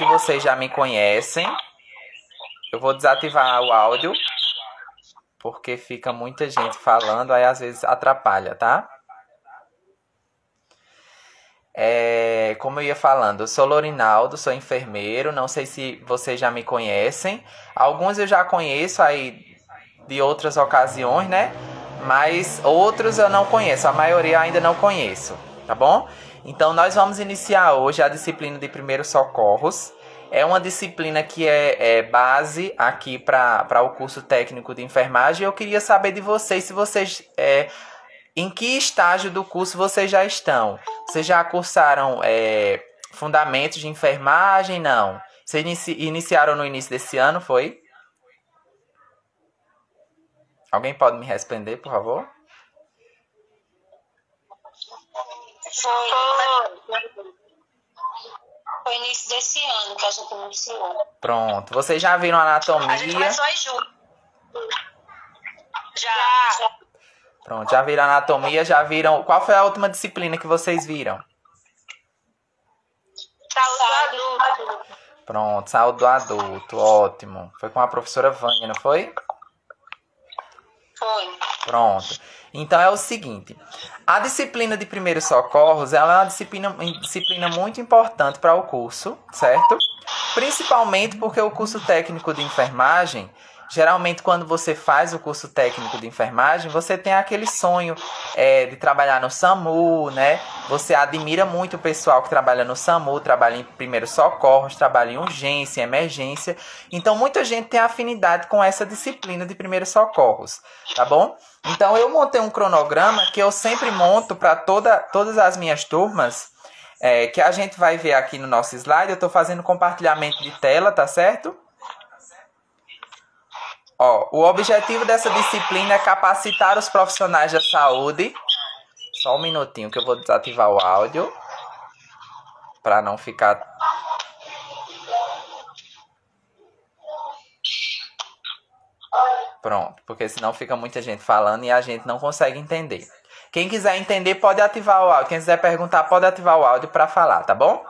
vocês já me conhecem. Eu vou desativar o áudio, porque fica muita gente falando, aí às vezes atrapalha, tá? Como eu ia falando, eu sou Lorinaldo, sou enfermeiro, não sei se vocês já me conhecem. Alguns eu já conheço aí de outras ocasiões, né? Mas outros eu não conheço, a maioria ainda não conheço, tá bom? Então nós vamos iniciar hoje a disciplina de primeiros socorros. É uma disciplina que é base aqui para o curso técnico de enfermagem. Eu queria saber de vocês, se vocês... em que estágio do curso vocês já estão? Vocês já cursaram fundamentos de enfermagem? Não. Vocês iniciaram no início desse ano, foi? Alguém pode me responder, por favor? Foi início desse ano que a gente iniciou. Pronto. Vocês já viram anatomia? A gente começou em julho. Já. Pronto, já viram anatomia, já viram... Qual foi a última disciplina que vocês viram? Saúde do adulto. Pronto, saúde do adulto, ótimo. Foi com a professora Vânia, não foi? Foi. Pronto. Então é o seguinte, a disciplina de primeiros socorros, ela é uma disciplina muito importante para o curso, certo? Principalmente porque o curso técnico de enfermagem, geralmente quando você faz o curso técnico de enfermagem, você tem aquele sonho de trabalhar no SAMU, né? Você admira muito o pessoal que trabalha no SAMU, trabalha em primeiros socorros, trabalha em urgência, em emergência. Então, muita gente tem afinidade com essa disciplina de primeiros socorros, tá bom? Então, eu montei um cronograma que eu sempre monto para todas as minhas turmas, que a gente vai ver aqui no nosso slide. Eu estou fazendo compartilhamento de tela, tá certo? O objetivo dessa disciplina é capacitar os profissionais da saúde. Só um minutinho que eu vou desativar o áudio para não ficar... Pronto, porque senão fica muita gente falando e a gente não consegue entender. Quem quiser entender pode ativar o áudio. Quem quiser perguntar pode ativar o áudio para falar, tá bom?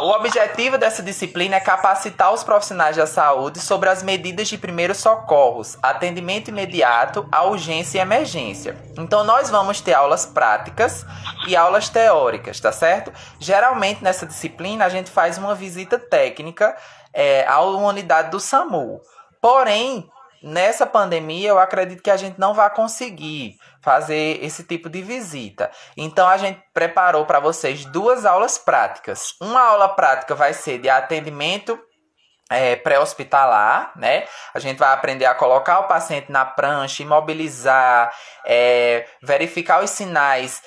O objetivo dessa disciplina é capacitar os profissionais da saúde sobre as medidas de primeiros socorros, atendimento imediato à urgência e emergência. Então, nós vamos ter aulas práticas e aulas teóricas, tá certo? Geralmente, nessa disciplina, a gente faz uma visita técnica à unidade do SAMU. Porém, nessa pandemia, eu acredito que a gente não vai conseguir fazer esse tipo de visita. Então, a gente preparou para vocês 2 aulas práticas. Uma aula prática vai ser de atendimento pré-hospitalar, né? A gente vai aprender a colocar o paciente na prancha, imobilizar, verificar os sinais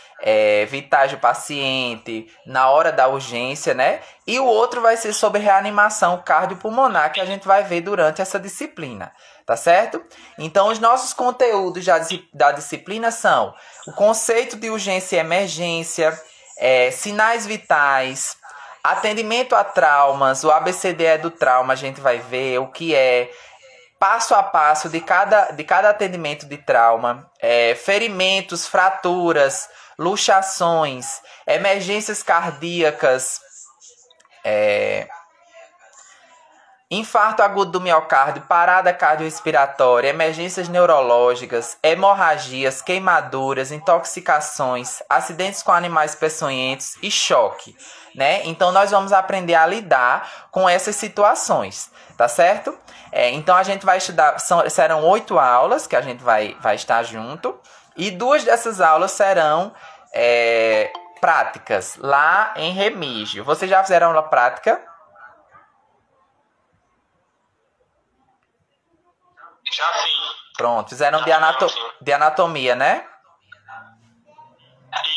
vitais do paciente na hora da urgência, né? E o outro vai ser sobre reanimação cardiopulmonar, que a gente vai ver durante essa disciplina, tá certo? Então, os nossos conteúdos da disciplina são o conceito de urgência e emergência, sinais vitais, atendimento a traumas, o ABCDE do trauma, a gente vai ver o que é, passo a passo de cada atendimento de trauma, ferimentos, fraturas, luxações, emergências cardíacas, infarto agudo do miocárdio, parada cardiorrespiratória, emergências neurológicas, hemorragias, queimaduras, intoxicações, acidentes com animais peçonhentos e choque, né? Então, nós vamos aprender a lidar com essas situações, tá certo? Então, a gente vai estudar, serão 8 aulas que a gente vai estar junto, e 2 dessas aulas serão práticas, lá em Remígio. Vocês já fizeram aula prática? Já sim. Pronto, fizeram de anatomia, né?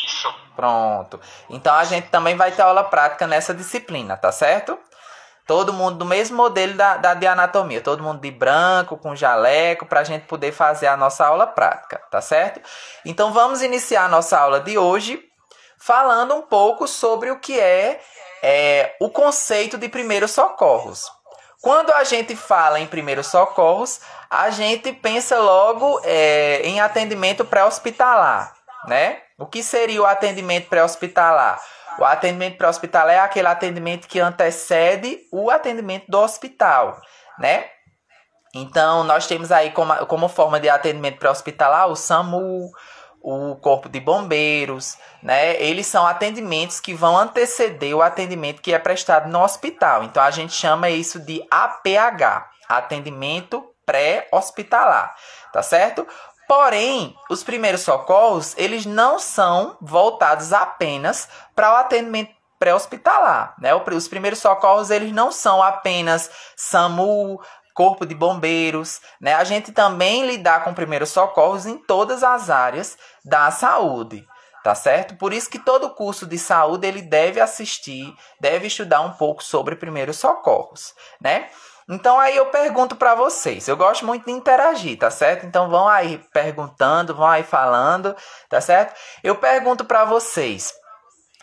Isso. Pronto. Então, a gente também vai ter aula prática nessa disciplina, tá certo? Todo mundo do mesmo modelo de anatomia. Todo mundo de branco, com jaleco, pra gente poder fazer a nossa aula prática, tá certo? Então, vamos iniciar a nossa aula de hoje falando um pouco sobre o que é o conceito de primeiros socorros. Quando a gente fala em primeiros socorros, a gente pensa logo em atendimento pré-hospitalar, né? O que seria o atendimento pré-hospitalar? O atendimento pré-hospitalar é aquele atendimento que antecede o atendimento do hospital, né? Então, nós temos aí como forma de atendimento pré-hospitalar o SAMU, o Corpo de Bombeiros, né? Eles são atendimentos que vão anteceder o atendimento que é prestado no hospital. Então, a gente chama isso de APH, atendimento pré-hospitalar, tá certo? Porém, os primeiros socorros, eles não são voltados apenas para o atendimento pré-hospitalar, né? Os primeiros socorros, eles não são apenas SAMU, Corpo de Bombeiros, né? A gente também lidar com primeiros socorros em todas as áreas da saúde, tá certo? Por isso que todo curso de saúde, ele deve assistir, deve estudar um pouco sobre primeiros socorros, né? Então aí eu pergunto para vocês, eu gosto muito de interagir, tá certo? Então vão aí perguntando, vão aí falando, tá certo? Eu pergunto para vocês,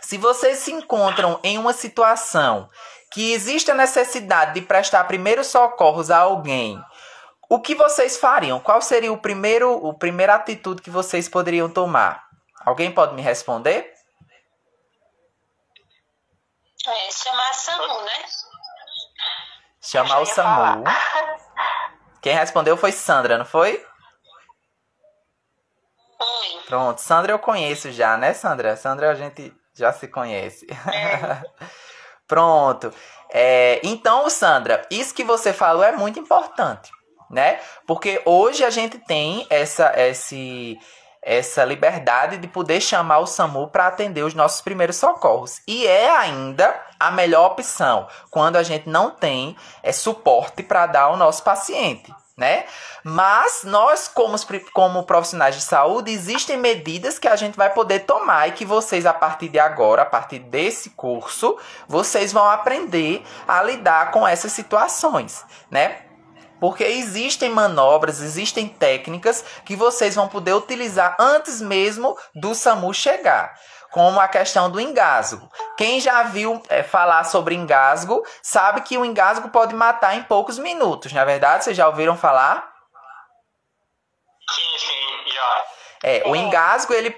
se vocês se encontram em uma situação que existe a necessidade de prestar primeiros socorros a alguém, o que vocês fariam? Qual seria a primeira atitude que vocês poderiam tomar? Alguém pode me responder? Chamar a SAMU, né? Chamar o SAMU. Quem respondeu foi Sandra, não foi? Foi. Pronto, Sandra eu conheço já, né, Sandra? Sandra a gente já se conhece. Pronto. Então, Sandra, isso que você falou é muito importante, né? Porque hoje a gente tem essa liberdade de poder chamar o SAMU para atender os nossos primeiros socorros. E é ainda a melhor opção quando a gente não tem suporte para dar ao nosso paciente, né? Mas nós, como profissionais de saúde, existem medidas que a gente vai poder tomar e que vocês, a partir de agora, a partir desse curso, vocês vão aprender a lidar com essas situações, né? Porque existem manobras, existem técnicas que vocês vão poder utilizar antes mesmo do SAMU chegar. Como a questão do engasgo. Quem já viu falar sobre engasgo, sabe que o engasgo pode matar em poucos minutos, não é verdade? Vocês já ouviram falar? Sim, já. O engasgo, ele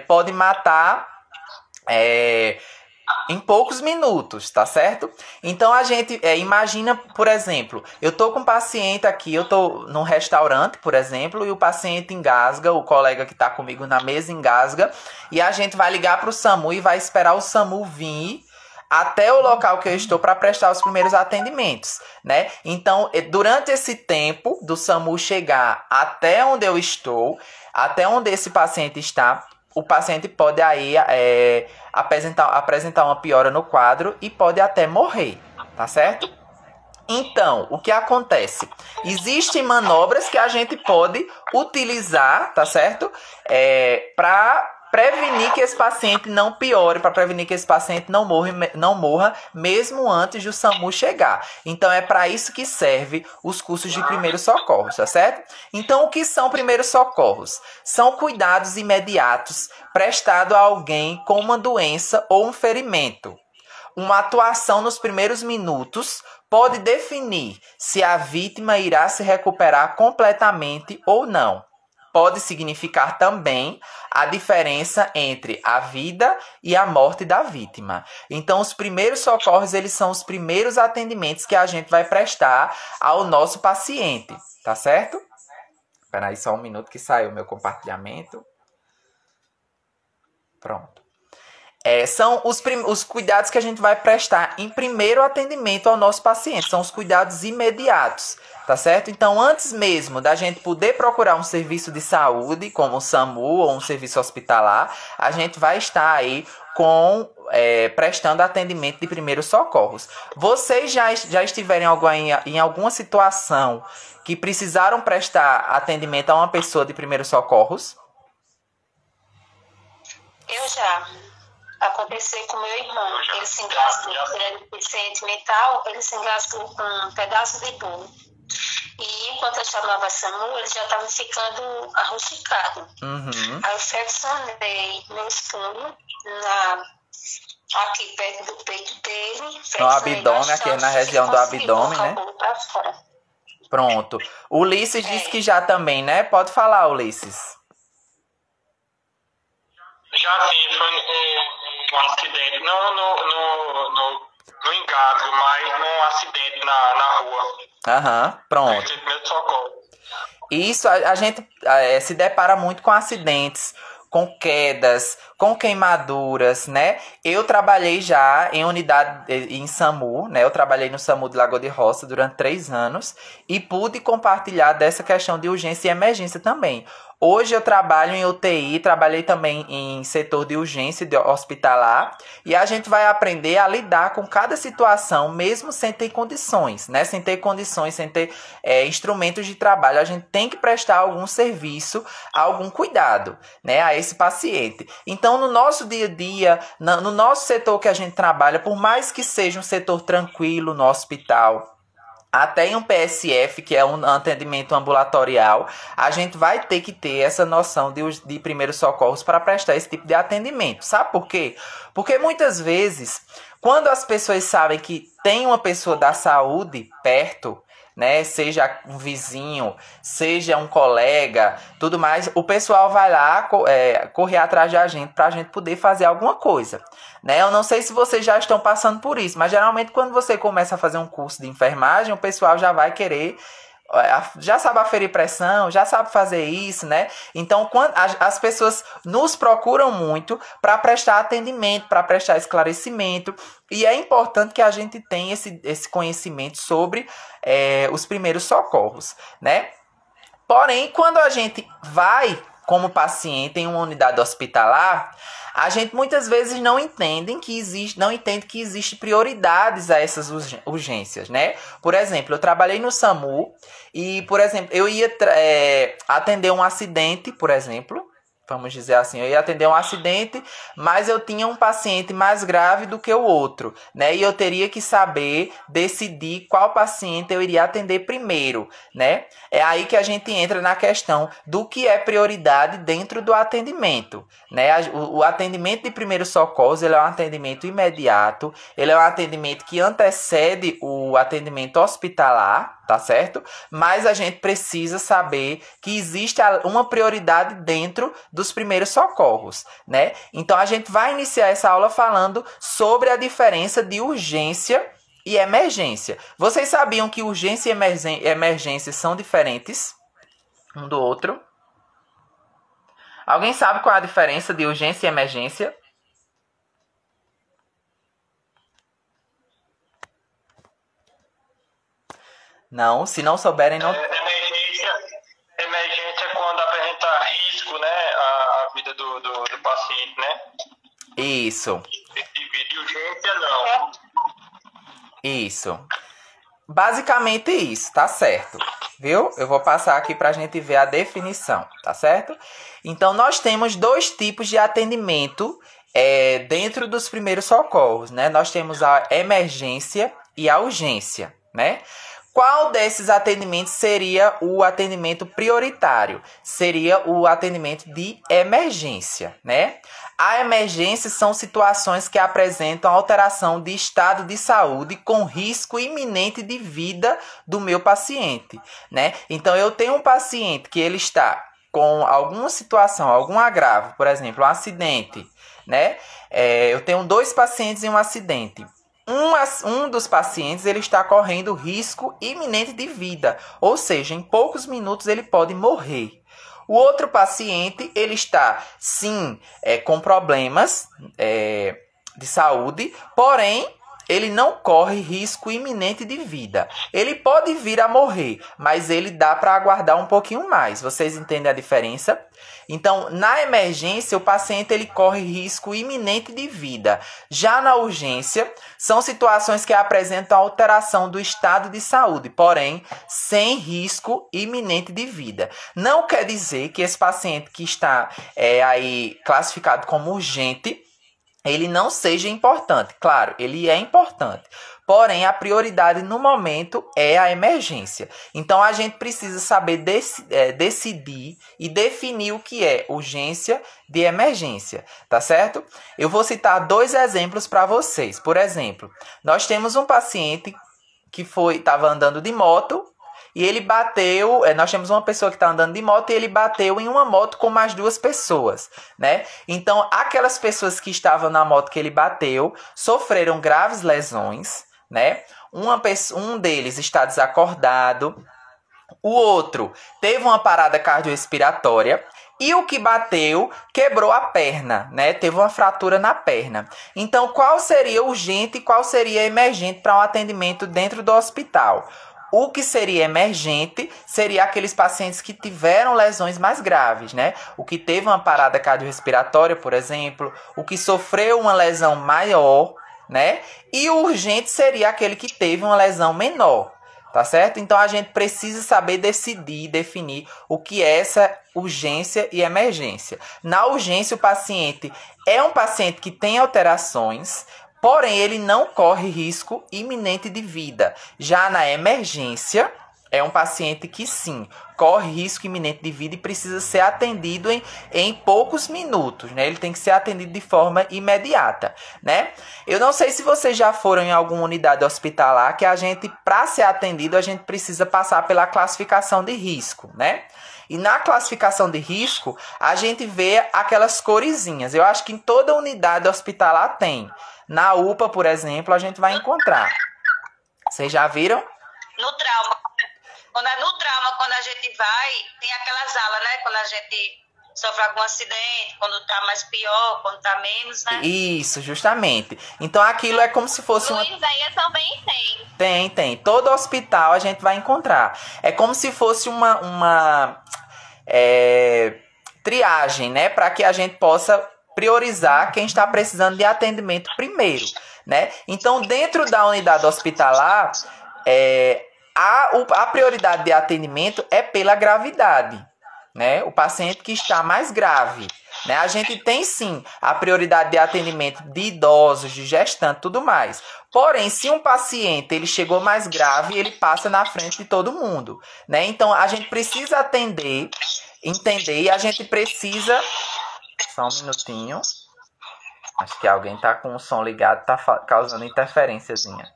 pode matar em poucos minutos, tá certo? Então a gente imagina, por exemplo, eu tô com um paciente aqui, eu tô num restaurante, por exemplo, e o paciente engasga, o colega que tá comigo na mesa engasga, e a gente vai ligar pro SAMU e vai esperar o SAMU vir até o local que eu estou para prestar os primeiros atendimentos, né? Então, durante esse tempo do SAMU chegar até onde eu estou, até onde esse paciente está, o paciente pode aí apresentar uma piora no quadro e pode até morrer, tá certo? Então, o que acontece? Existem manobras que a gente pode utilizar, tá certo? Para prevenir que esse paciente não piore, para prevenir que esse paciente não morra mesmo antes do SAMU chegar. Então, é para isso que serve os cursos de primeiros socorros, tá certo? Então, o que são primeiros socorros? São cuidados imediatos prestados a alguém com uma doença ou um ferimento. Uma atuação nos primeiros minutos pode definir se a vítima irá se recuperar completamente ou não. Pode significar também a diferença entre a vida e a morte da vítima. Então, os primeiros socorros, eles são os primeiros atendimentos que a gente vai prestar ao nosso paciente, tá certo? Espera aí só um minuto que saiu o meu compartilhamento. Pronto. São os cuidados que a gente vai prestar em primeiro atendimento ao nosso paciente. São os cuidados imediatos, tá certo? Então, antes mesmo da gente poder procurar um serviço de saúde, como o SAMU ou um serviço hospitalar, a gente vai estar aí prestando atendimento de primeiros socorros. Vocês já estiverem em alguma situação que precisaram prestar atendimento a uma pessoa de primeiros socorros? Eu já. Aconteceu com meu irmão. Ele se engasgou, ele era deficiente mental, ele se engasgou com um pedaço de bolo. E enquanto eu chamava SAMU, ele já estava ficando arrusticado. Uhum. Aí eu flexionei meus punhos aqui perto do peito dele. No abdômen, aqui na região do abdômen, né? Pra fora. Pronto. Ulisses disse que já também, né? Pode falar, Ulisses. Já sim, foi um acidente, não no engasgo, mas num acidente na rua. Aham, pronto. Primeiro socorro. Isso, a gente se depara muito com acidentes, com quedas, com queimaduras, né? Eu trabalhei já em unidade em SAMU, né? Eu trabalhei no SAMU de Lagoa de Roça durante 3 anos e pude compartilhar dessa questão de urgência e emergência também. Hoje eu trabalho em UTI, trabalhei também em setor de urgência de hospitalar e a gente vai aprender a lidar com cada situação, mesmo sem ter condições, né? Sem ter condições, sem ter instrumentos de trabalho, a gente tem que prestar algum serviço, algum cuidado, né, a esse paciente. Então, no nosso dia a dia, no nosso setor que a gente trabalha, por mais que seja um setor tranquilo no hospital, até em um PSF, que é um atendimento ambulatorial, a gente vai ter que ter essa noção de primeiros socorros para prestar esse tipo de atendimento. Sabe por quê? Porque muitas vezes, quando as pessoas sabem que tem uma pessoa da saúde perto, né, seja um vizinho, seja um colega, tudo mais, o pessoal vai lá correr atrás da gente para a gente poder fazer alguma coisa, né? Eu não sei se vocês já estão passando por isso, mas geralmente quando você começa a fazer um curso de enfermagem, o pessoal já vai querer, já sabe aferir pressão, já sabe fazer isso, né? Então, quando as pessoas nos procuram muito para prestar atendimento, para prestar esclarecimento, e é importante que a gente tenha esse conhecimento sobre os primeiros socorros, né? Porém, quando a gente vai como paciente em uma unidade hospitalar, a gente muitas vezes não entende que existe prioridades a essas urgências, né? Por exemplo, eu trabalhei no SAMU e, por exemplo, eu ia atender um acidente, por exemplo, vamos dizer assim, eu ia atender um acidente, mas eu tinha um paciente mais grave do que o outro, né? E eu teria que saber decidir qual paciente eu iria atender primeiro, né? É aí que a gente entra na questão do que é prioridade dentro do atendimento, né? O atendimento de primeiros socorros, ele é um atendimento imediato, ele é um atendimento que antecede o atendimento hospitalar, tá certo? Mas a gente precisa saber que existe uma prioridade dentro dos primeiros socorros, né? Então a gente vai iniciar essa aula falando sobre a diferença de urgência e emergência. Vocês sabiam que urgência e emergência são diferentes um do outro? Alguém sabe qual é a diferença de urgência e emergência? Não, se não souberem, não... Emergência é quando apresenta risco, né, a vida do paciente, né? Isso. De urgência, não. Isso. Basicamente isso, tá certo? Viu? Eu vou passar aqui pra gente ver a definição, tá certo? Então, nós temos 2 tipos de atendimento dentro dos primeiros socorros, né? Nós temos a emergência e a urgência, né? Qual desses atendimentos seria o atendimento prioritário? Seria o atendimento de emergência, né? A emergência são situações que apresentam alteração de estado de saúde com risco iminente de vida do meu paciente, né? Então, eu tenho um paciente que ele está com alguma situação, algum agravo, por exemplo, um acidente, né? Eu tenho 2 pacientes em um acidente. Um dos pacientes ele está correndo risco iminente de vida, ou seja, em poucos minutos ele pode morrer. O outro paciente ele está, sim, com problemas de saúde, porém ele não corre risco iminente de vida. Ele pode vir a morrer, mas ele dá para aguardar um pouquinho mais. Vocês entendem a diferença? Então, na emergência, o paciente ele corre risco iminente de vida. Já na urgência, são situações que apresentam alteração do estado de saúde, porém, sem risco iminente de vida. Não quer dizer que esse paciente que está aí classificado como urgente, ele não seja importante. Claro, ele é importante. Porém, a prioridade no momento é a emergência. Então, a gente precisa saber decidir e definir o que é urgência de emergência, tá certo? Eu vou citar 2 exemplos para vocês. Por exemplo, nós temos um paciente que estava andando de moto e ele bateu, nós temos uma pessoa que está andando de moto e ele bateu em uma moto com mais 2 pessoas, né? Então, aquelas pessoas que estavam na moto que ele bateu sofreram graves lesões, né? Um deles está desacordado, o outro teve uma parada cardiorrespiratória e o que bateu quebrou a perna, né? Teve uma fratura na perna. Então, qual seria urgente e qual seria emergente para um atendimento dentro do hospital? O que seria emergente seria aqueles pacientes que tiveram lesões mais graves, né? O que teve uma parada cardiorrespiratória, por exemplo, o que sofreu uma lesão maior, né? E o urgente seria aquele que teve uma lesão menor. Tá certo? Então, a gente precisa saber definir o que é essa urgência e emergência. Na urgência, o paciente é um paciente que tem alterações, porém, ele não corre risco iminente de vida. Já na emergência, é um paciente que, sim, corre risco iminente de vida e precisa ser atendido em poucos minutos, né? Ele tem que ser atendido de forma imediata, né? Eu não sei se vocês já foram em alguma unidade hospitalar que a gente, para ser atendido, a gente precisa passar pela classificação de risco, né? E na classificação de risco, a gente vê aquelas coresinhas. Eu acho que em toda unidade hospitalar tem. Na UPA, por exemplo, a gente vai encontrar. Vocês já viram? No trauma. Quando é no trauma, quando a gente vai, tem aquelas alas, né? Quando a gente sofre algum acidente, quando tá mais pior, quando tá menos, né? Isso, justamente. Então aquilo é como se fosse uma... Luiséia também tem. Tem. Todo hospital a gente vai encontrar. É como se fosse uma triagem, né? Para que a gente possa priorizar quem está precisando de atendimento primeiro, né? Então, dentro da unidade hospitalar, a prioridade de atendimento é pela gravidade, né? O paciente que está mais grave, né? A gente tem sim a prioridade de atendimento de idosos, de gestantes, tudo mais. Porém, se um paciente ele chegou mais grave, ele passa na frente de todo mundo, né? Então a gente precisa entender e a gente precisa... Só um minutinho. Acho que alguém está com o som ligado, está causando interferênciazinha.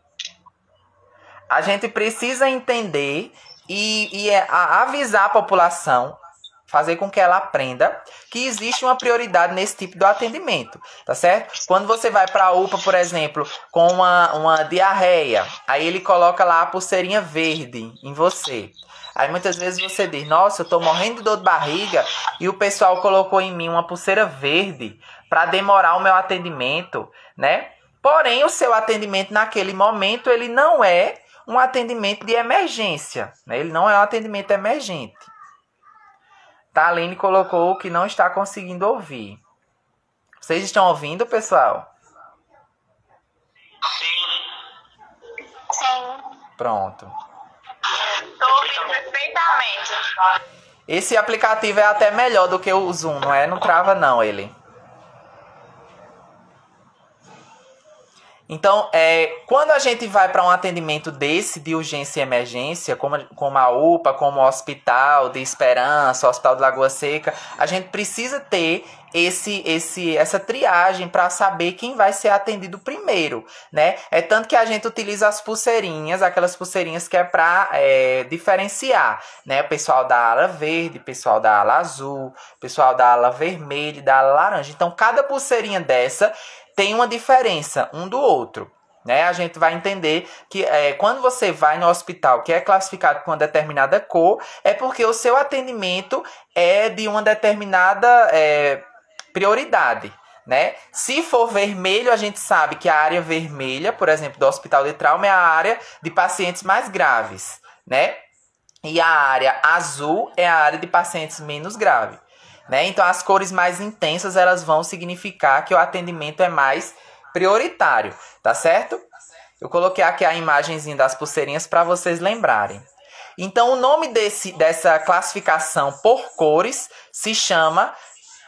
A gente precisa entender e avisar a população, fazer com que ela aprenda que existe uma prioridade nesse tipo de atendimento, tá certo? Quando você vai para a UPA, por exemplo, com uma diarreia, aí ele coloca lá a pulseirinha verde em você. Aí muitas vezes você diz, nossa, eu tô morrendo de dor de barriga e o pessoal colocou em mim uma pulseira verde para demorar o meu atendimento, né? Porém, o seu atendimento naquele momento, ele não é um atendimento de emergência, né? Ele não é um atendimento emergente. Taline colocou que não está conseguindo ouvir. Vocês estão ouvindo, pessoal? Sim. Pronto. Estou ouvindo perfeitamente. Esse aplicativo é até melhor do que o Zoom, não é? Não trava não ele. Então, quando a gente vai para um atendimento desse, de urgência e emergência, como a UPA, como o Hospital de Esperança, o Hospital de Lagoa Seca, a gente precisa ter essa triagem para saber quem vai ser atendido primeiro, né? É tanto que a gente utiliza as pulseirinhas, aquelas pulseirinhas que é para diferenciar, né? O pessoal da ala verde, o pessoal da ala azul, o pessoal da ala vermelha e da ala laranja. Então, cada pulseirinha dessa tem uma diferença um do outro, né? A gente vai entender que quando você vai no hospital que é classificado com uma determinada cor, é porque o seu atendimento é de uma determinada prioridade, né? Se for vermelho, a gente sabe que a área vermelha, por exemplo, do hospital de trauma é a área de pacientes mais graves, né? E a área azul é a área de pacientes menos graves. Né? Então, as cores mais intensas, elas vão significar que o atendimento é mais prioritário, tá certo? Eu coloquei aqui a imagenzinha das pulseirinhas para vocês lembrarem. Então, o nome dessa classificação por cores se chama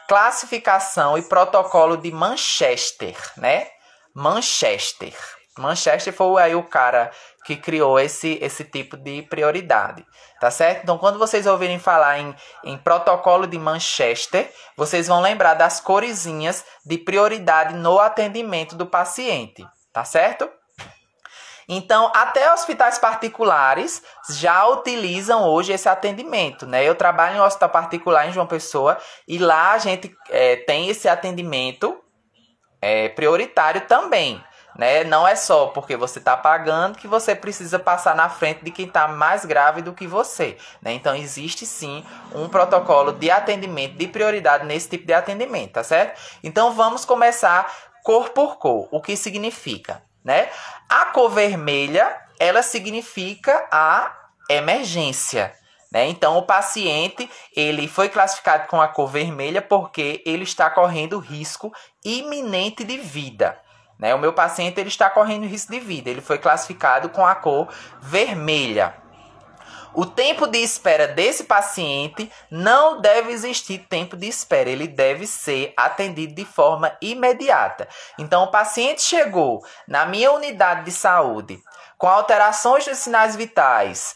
Classificação e Protocolo de Manchester, né? Manchester. Manchester foi aí o cara que criou esse tipo de prioridade, tá certo? Então, quando vocês ouvirem falar em protocolo de Manchester, vocês vão lembrar das coresinhas de prioridade no atendimento do paciente, tá certo? Então, até hospitais particulares já utilizam hoje esse atendimento, né? Eu trabalho em um hospital particular em João Pessoa e lá a gente tem esse atendimento prioritário também, né? Não é só porque você está pagando que você precisa passar na frente de quem está mais grave do que você, né? Então, existe sim um protocolo de atendimento de prioridade nesse tipo de atendimento, tá certo? Então, vamos começar cor por cor. O que significa, né? A cor vermelha, ela significa a emergência, né? Então, o paciente, ele foi classificado com a cor vermelha porque ele está correndo risco iminente de vida, né? O meu paciente, ele está correndo risco de vida. Ele foi classificado com a cor vermelha. O tempo de espera desse paciente não deve existir tempo de espera. Ele deve ser atendido de forma imediata. Então, o paciente chegou na minha unidade de saúde com alterações dos sinais vitais,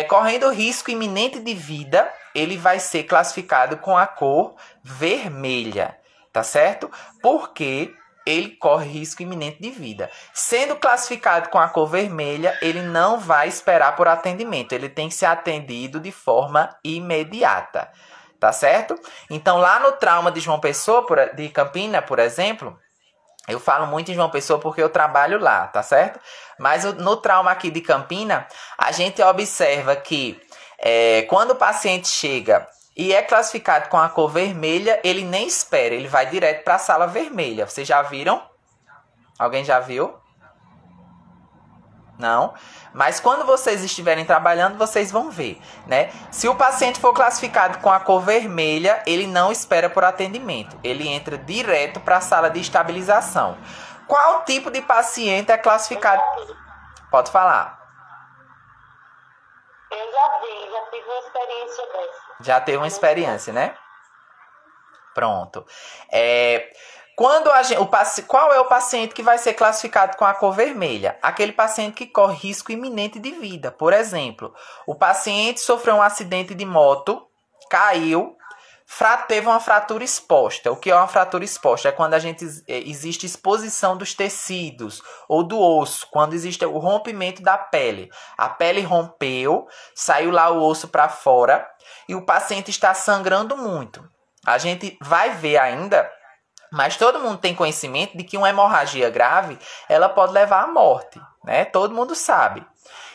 correndo risco iminente de vida, ele vai ser classificado com a cor vermelha, tá certo? Porque ele corre risco iminente de vida. Sendo classificado com a cor vermelha, ele não vai esperar por atendimento. Ele tem que ser atendido de forma imediata. Tá certo? Então, lá no trauma de João Pessoa, de Campina, por exemplo, eu falo muito em João Pessoa porque eu trabalho lá, tá certo? Mas no trauma aqui de Campina, a gente observa que quando o paciente chega e é classificado com a cor vermelha, ele nem espera, ele vai direto para a sala vermelha. Vocês já viram? Alguém já viu? Não? Mas quando vocês estiverem trabalhando, vocês vão ver, né? Se o paciente for classificado com a cor vermelha, ele não espera por atendimento. Ele entra direto para a sala de estabilização. Qual tipo de paciente é classificado? Pode falar. Eu já tive uma experiência dessa. Já teve uma experiência, né? Pronto. Qual é o paciente que vai ser classificado com a cor vermelha? Aquele paciente que corre risco iminente de vida. Por exemplo, o paciente sofreu um acidente de moto, caiu, teve uma fratura exposta. O que é uma fratura exposta? É quando existe exposição dos tecidos ou do osso, quando existe o rompimento da pele. A pele rompeu, saiu lá o osso para fora e o paciente está sangrando muito. A gente vai ver ainda, mas todo mundo tem conhecimento de que uma hemorragia grave, ela pode levar à morte, né? Todo mundo sabe.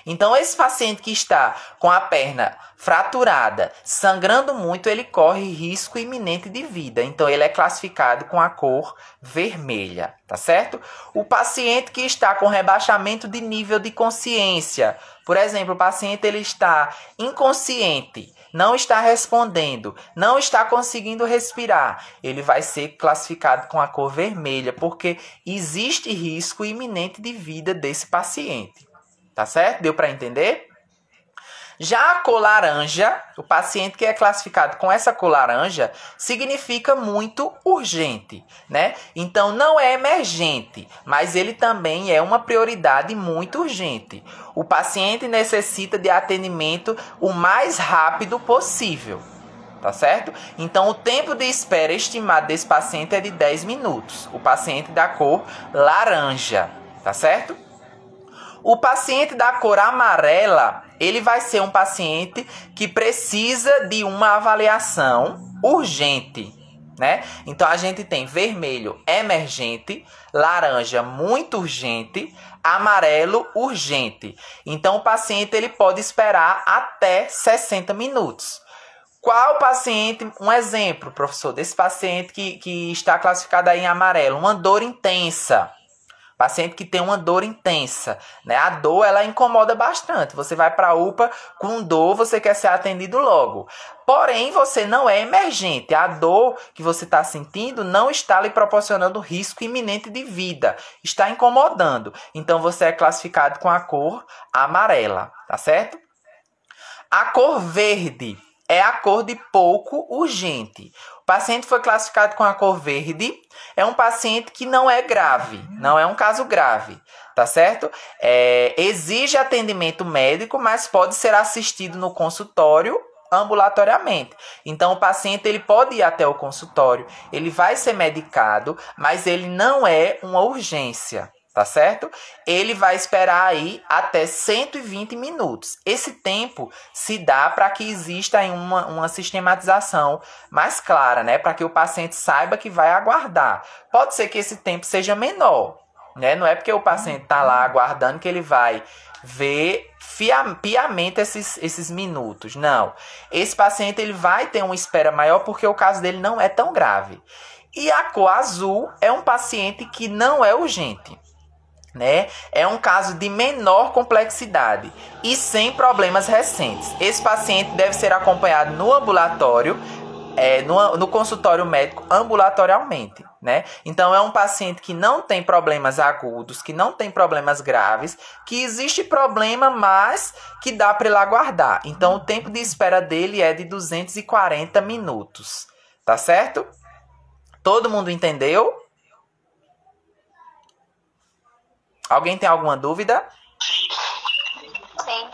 Então, esse paciente que está com a perna fraturada, sangrando muito, ele corre risco iminente de vida. Então, ele é classificado com a cor vermelha, tá certo? O paciente que está com rebaixamento de nível de consciência, por exemplo, o paciente ele está inconsciente, não está respondendo, não está conseguindo respirar, ele vai ser classificado com a cor vermelha, porque existe risco iminente de vida desse paciente. Tá certo? Deu para entender? Já a cor laranja, o paciente que é classificado com essa cor laranja, significa muito urgente, né? Então, não é emergente, mas ele também é uma prioridade muito urgente. O paciente necessita de atendimento o mais rápido possível, tá certo? Então, o tempo de espera estimado desse paciente é de 10 minutos. O paciente da cor laranja, tá certo? O paciente da cor amarela, ele vai ser um paciente que precisa de uma avaliação urgente, né? Então, a gente tem vermelho emergente, laranja muito urgente, amarelo urgente. Então, o paciente ele pode esperar até 60 minutos. Qual paciente, um exemplo, professor, desse paciente que está classificado aí em amarelo? Uma dor intensa. Paciente que tem uma dor intensa, né? A dor, ela incomoda bastante. Você vai para a UPA com dor, você quer ser atendido logo. Porém, você não é emergente. A dor que você está sentindo não está lhe proporcionando risco iminente de vida. Está incomodando. Então, você é classificado com a cor amarela, tá certo? A cor verde é a cor de pouco urgente. O paciente foi classificado com a cor verde, é um paciente que não é grave, não é um caso grave, tá certo? Exige atendimento médico, mas pode ser assistido no consultório ambulatoriamente. Então, o paciente ele pode ir até o consultório, ele vai ser medicado, mas ele não é uma urgência, tá certo? Ele vai esperar aí até 120 minutos. Esse tempo se dá para que exista aí uma sistematização mais clara, né? Para que o paciente saiba que vai aguardar. Pode ser que esse tempo seja menor, né? Não é porque o paciente está lá aguardando que ele vai ver piamente esses minutos. Não. Esse paciente ele vai ter uma espera maior porque o caso dele não é tão grave. E a cor azul é um paciente que não é urgente, né? É um caso de menor complexidade e sem problemas recentes. Esse paciente deve ser acompanhado no ambulatório, no consultório médico ambulatorialmente, né? Então é um paciente que não tem problemas agudos, que não tem problemas graves, que existe problema, mas que dá para ele aguardar. Então o tempo de espera dele é de 240 minutos, tá certo? Todo mundo entendeu? Alguém tem alguma dúvida? Sim.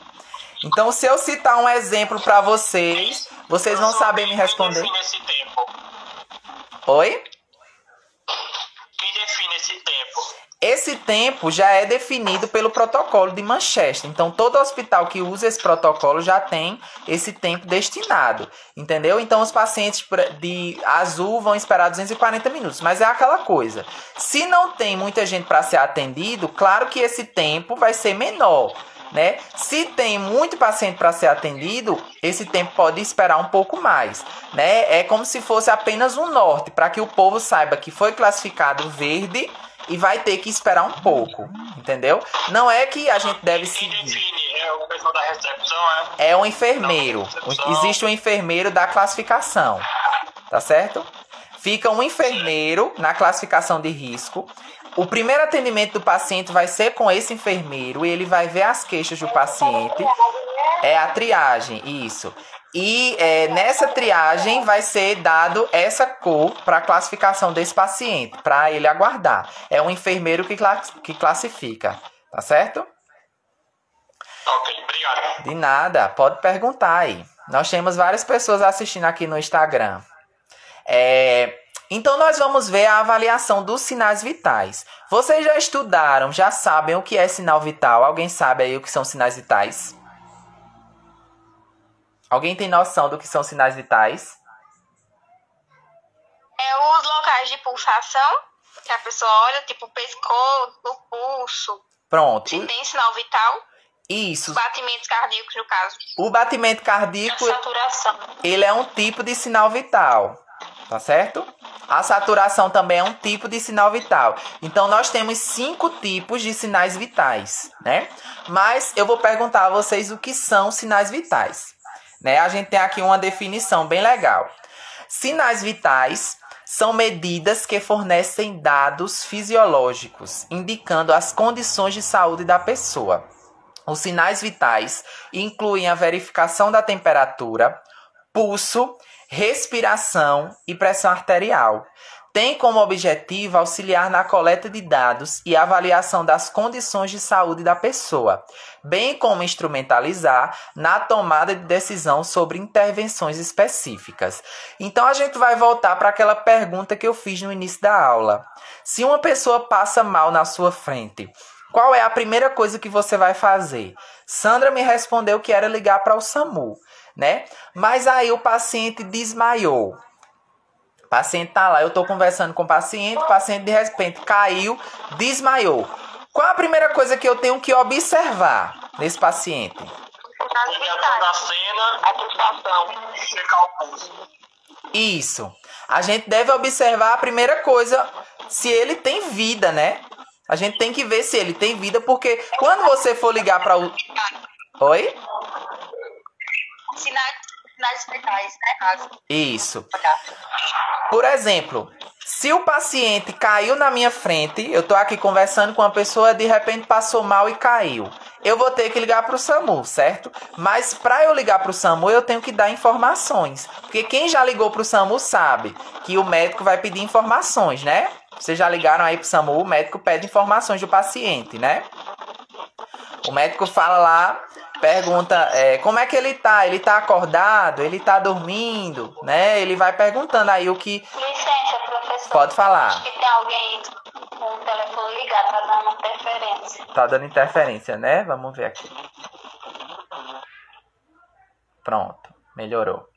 Então, se eu citar um exemplo para vocês, vocês vão saber me responder. Quem define esse tempo? Oi? Quem define esse tempo? Esse tempo já é definido pelo protocolo de Manchester. Então, todo hospital que usa esse protocolo já tem esse tempo destinado. Entendeu? Então, os pacientes de azul vão esperar 240 minutos. Mas é aquela coisa. Se não tem muita gente para ser atendido, claro que esse tempo vai ser menor, né? Se tem muito paciente para ser atendido, esse tempo pode esperar um pouco mais, né? É como se fosse apenas um norte, para que o povo saiba que foi classificado verde e vai ter que esperar um pouco, entendeu? Não é que a gente deve Quem seguir. define é o pessoal da recepção, É um enfermeiro. Recepção. Existe um enfermeiro da classificação, tá certo? Fica um enfermeiro na classificação de risco. O primeiro atendimento do paciente vai ser com esse enfermeiro e ele vai ver as queixas do paciente. É a triagem, isso. E nessa triagem vai ser dado essa cor para a classificação desse paciente, para ele aguardar. É um enfermeiro que classifica, tá certo? Ok, obrigado. De nada, pode perguntar aí. Nós temos várias pessoas assistindo aqui no Instagram. Então nós vamos ver a avaliação dos sinais vitais. Vocês já estudaram, já sabem o que é sinal vital? Alguém sabe aí o que são sinais vitais? Alguém tem noção do que são sinais vitais? É os locais de pulsação, que a pessoa olha, tipo o pescoço, o pulso. Pronto. Se tem sinal vital. Isso. Batimentos cardíacos, no caso. O batimento cardíaco, A saturação. ele é um tipo de sinal vital, tá certo? A saturação também é um tipo de sinal vital. Então, nós temos 5 tipos de sinais vitais, né? Mas eu vou perguntar a vocês o que são sinais vitais, né? A gente tem aqui uma definição bem legal. Sinais vitais são medidas que fornecem dados fisiológicos, indicando as condições de saúde da pessoa. Os sinais vitais incluem a verificação da temperatura, pulso, respiração e pressão arterial. Tem como objetivo auxiliar na coleta de dados e avaliação das condições de saúde da pessoa, bem como instrumentalizar na tomada de decisão sobre intervenções específicas. Então a gente vai voltar para aquela pergunta que eu fiz no início da aula. Se uma pessoa passa mal na sua frente, qual é a primeira coisa que você vai fazer? Sandra me respondeu que era ligar para o SAMU, né? Mas aí o paciente desmaiou. O paciente tá lá, eu tô conversando com o paciente de repente caiu, desmaiou. Qual a primeira coisa que eu tenho que observar nesse paciente? Avaliação da cena, a pulsação, checar o pulso. Isso. A gente deve observar a primeira coisa, se ele tem vida, né? A gente tem que ver se ele tem vida, porque quando você for ligar para o... Oi? Sinais vitais, né? Isso. Por exemplo, se o paciente caiu na minha frente, eu tô aqui conversando com uma pessoa, de repente passou mal e caiu. Eu vou ter que ligar para o SAMU, certo? Mas para eu ligar para o SAMU, eu tenho que dar informações. Porque quem já ligou para o SAMU sabe que o médico vai pedir informações, né? Vocês já ligaram aí pro SAMU, o médico pede informações do paciente, né? O médico fala lá, pergunta como é que ele tá? Ele tá acordado? Ele tá dormindo? Né? Ele vai perguntando aí o que... Licença, professor. Pode falar. Acho que tem alguém com o telefone ligado, tá dando interferência. Tá dando interferência, né? Vamos ver aqui. Pronto, melhorou.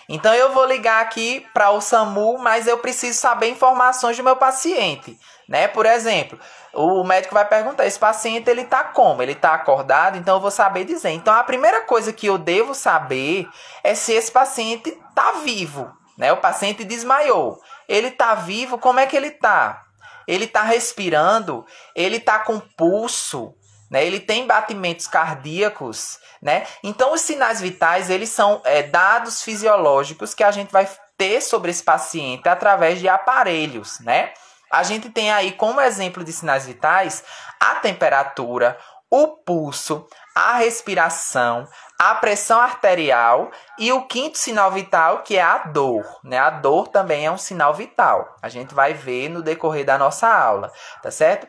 Então eu vou ligar aqui para o SAMU, mas eu preciso saber informações do meu paciente, né? Por exemplo, o médico vai perguntar, esse paciente ele tá como? Ele tá acordado? Então eu vou saber dizer. Então a primeira coisa que eu devo saber é se esse paciente tá vivo, né? O paciente desmaiou. Ele tá vivo, como é que ele tá? Ele tá respirando? Ele tá com pulso? Né? Ele tem batimentos cardíacos, né? Então, os sinais vitais, eles são dados fisiológicos que a gente vai ter sobre esse paciente através de aparelhos, né? A gente tem aí como exemplo de sinais vitais a temperatura, o pulso, a respiração, a pressão arterial e o quinto sinal vital, que é a dor, né? A dor também é um sinal vital. A gente vai ver no decorrer da nossa aula, tá certo?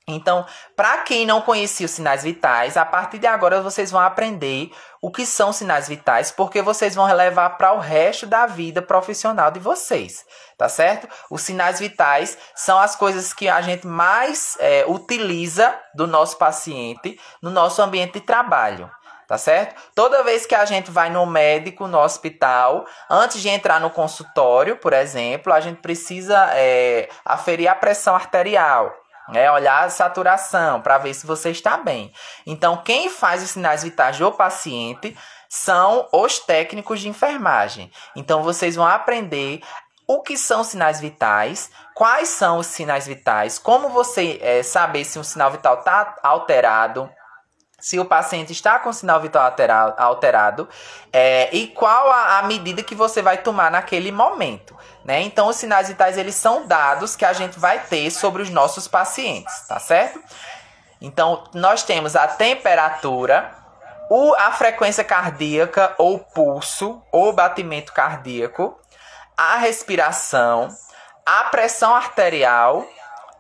Então, para quem não conhecia os sinais vitais, a partir de agora vocês vão aprender o que são sinais vitais, porque vocês vão levar para o resto da vida profissional de vocês, tá certo? Os sinais vitais são as coisas que a gente mais utiliza do nosso paciente no nosso ambiente de trabalho. Tá certo? Toda vez que a gente vai no médico, no hospital, antes de entrar no consultório, por exemplo, a gente precisa aferir a pressão arterial. Olhar a saturação para ver se você está bem. Então, quem faz os sinais vitais do paciente são os técnicos de enfermagem. Então, vocês vão aprender o que são sinais vitais, quais são os sinais vitais, como você saber se um sinal vital está alterado, se o paciente está com o sinal vital alterado e qual a medida que você vai tomar naquele momento, né? Então, os sinais vitais, eles são dados que a gente vai ter sobre os nossos pacientes, tá certo? Então, nós temos a temperatura, a frequência cardíaca ou pulso ou batimento cardíaco, a respiração, a pressão arterial,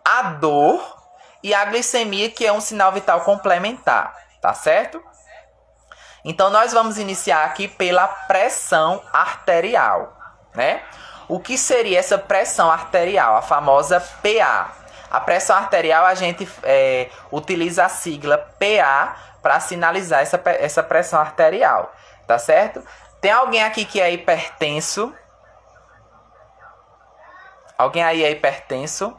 a dor e a glicemia, que é um sinal vital complementar. Tá certo? Então, nós vamos iniciar aqui pela pressão arterial, né? O que seria essa pressão arterial? A famosa PA. A pressão arterial, a gente utiliza a sigla PA para sinalizar essa pressão arterial, tá certo? Tem alguém aqui que é hipertenso? Alguém aí é hipertenso?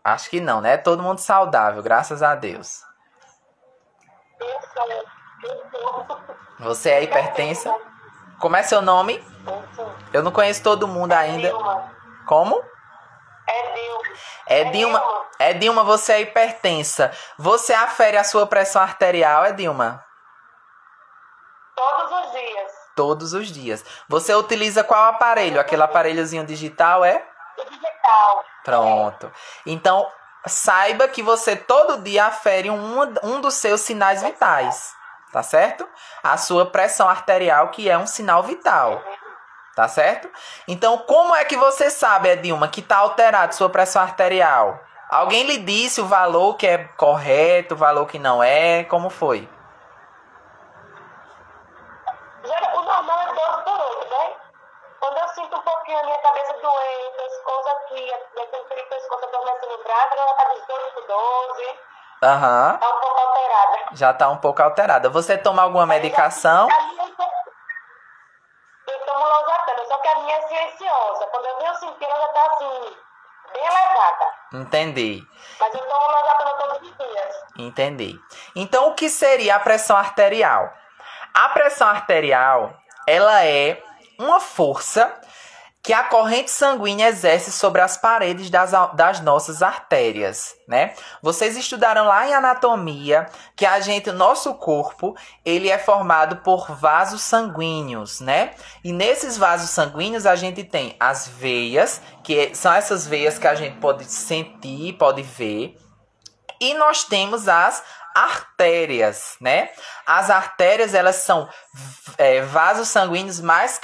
Acho que não, né? Todo mundo saudável, graças a Deus. Você é hipertensa? Como é seu nome? Eu não conheço todo mundo ainda. Como? É Dilma. É Dilma, você é hipertensa. Você afere a sua pressão arterial, é Dilma? Todos os dias. Todos os dias. Você utiliza qual aparelho? Aquele aparelhozinho digital, é? Digital. Pronto. Então, saiba que você todo dia afere um dos seus sinais vitais, tá certo? A sua pressão arterial, que é um sinal vital, tá certo? Então, como é que você sabe, Edilma, que está alterado sua pressão arterial? Alguém lhe disse o valor que é correto, o valor que não é? Como foi? O normal é 12 por 8, né? Quando eu sinto um pouquinho a minha cabeça doendo, pescoço aqui, aquele pescoço adormecendo grávida, ela tá de 12 por 12. Aham. Tá um pouco alterada. Já tá um pouco alterada. Você toma alguma medicação? Eu tomo losartana, só que a minha é silenciosa. Quando eu venho sentir, ela já tá assim, bem elevada. Entendi. Mas eu tomo losartana todos os dias. Entendi. Então, o que seria a pressão arterial? A pressão arterial, ela é uma força que a corrente sanguínea exerce sobre as paredes das nossas artérias, né? Vocês estudaram lá em anatomia que o nosso corpo, ele é formado por vasos sanguíneos, né? E nesses vasos sanguíneos a gente tem as veias, que são essas veias que a gente pode sentir, pode ver. E nós temos as artérias, né? As artérias, elas são vasos sanguíneos mais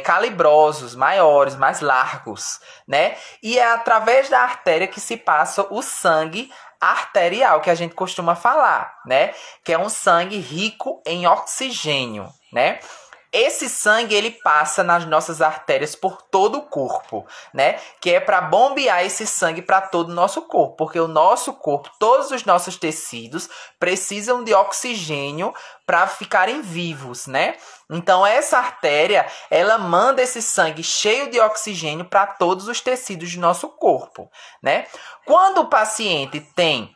calibrosos, maiores, mais largos, né? E é através da artéria que se passa o sangue arterial, que a gente costuma falar, né? Que é um sangue rico em oxigênio, né? Esse sangue, ele passa nas nossas artérias por todo o corpo, né? Que é para bombear esse sangue para todo o nosso corpo, porque o nosso corpo, todos os nossos tecidos precisam de oxigênio para ficarem vivos, né? Então essa artéria, ela manda esse sangue cheio de oxigênio para todos os tecidos do nosso corpo, né? Quando o paciente tem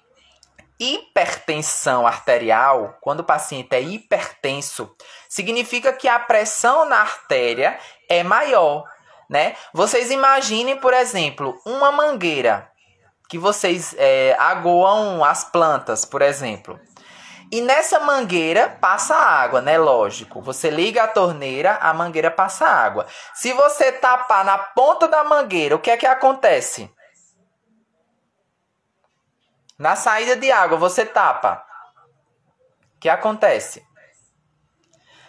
hipertensão arterial, quando o paciente é hipertenso, significa que a pressão na artéria é maior, né? Vocês imaginem, por exemplo, uma mangueira que vocês aguam as plantas, por exemplo. E nessa mangueira passa água, né? Lógico. Você liga a torneira, a mangueira passa água. Se você tapar na ponta da mangueira, o que é que acontece? Na saída de água, você tapa. O que acontece?